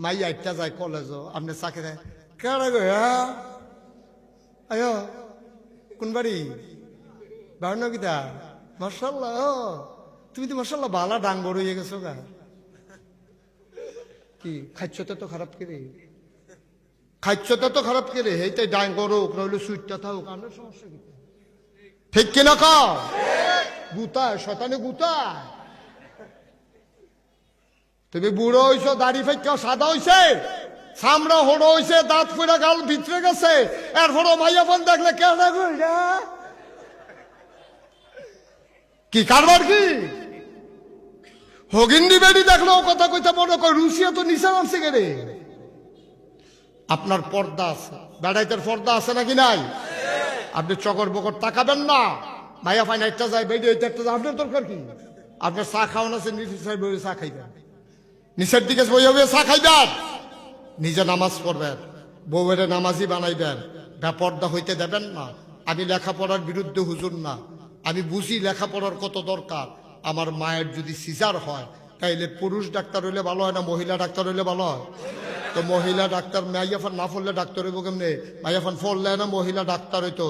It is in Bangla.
মাই আইটা যায় কলেজও আপনি চাকরি দেয় কেডা গো আয় কোন বাড়ি বাড়ি কিতা মার্শাল্লাহ তুমি তো মার্শাল্লাহ বালা ডাং বড় হয়ে গেছো গা কি খাচ্ছতে তো খারাপ করে খাচ্ছতে তো খারাপ করে এইটাই ডাং করুক নইলে সুইটটা থাকুক আপনার সমস্যা কি ঠিক কিনা কও গুতায় শতানে গুতায় তুমি বুড়ো হইছো দাড়ি ফেঁকা সাদা হইছে চামড়া হড়ো হইছে দাঁত ফুড়া গাল ভিতরে গেছে এরপরও মাইয়া ফোন দেখলে কেডা গো কি কারবার কি হগিন্দি বেড়ি দেখলো কথা কইতে মনে কয় রুশিয়া তো নিচে নামছে গেলে আপনার পর্দা আছে বেড়াইতের পর্দা আছে নাকি নাই আপনি চকর বকর তাকাবেন না ভাইয়া ফাইন একটা যায় বেড়ি একটা যায় আপনার দরকার কি আপনার চা খাওয়ান আছে নিচে চা খাইবেন নিচের দিকে বই হবে চা খাইবেন নিজে নামাজ পড়বেন বউয়ের নামাজি বানাইবেন বেপর্দা হইতে দেবেন না আমি লেখাপড়ার বিরুদ্ধে হুজুর না আমি বুঝি লেখাপড়ার কত দরকার আমার মায়ের যদি সিজার হয় তাইলে পুরুষ ডাক্তার হইলে ভালো হয় না মহিলা ডাক্তার হইলে ভালো হয় তো মহিলা ডাক্তার মাইয়াফান না পড়লে ডাক্তার হইব কেমনে মাইয়াফান পড়লে না মহিলা ডাক্তার হইতো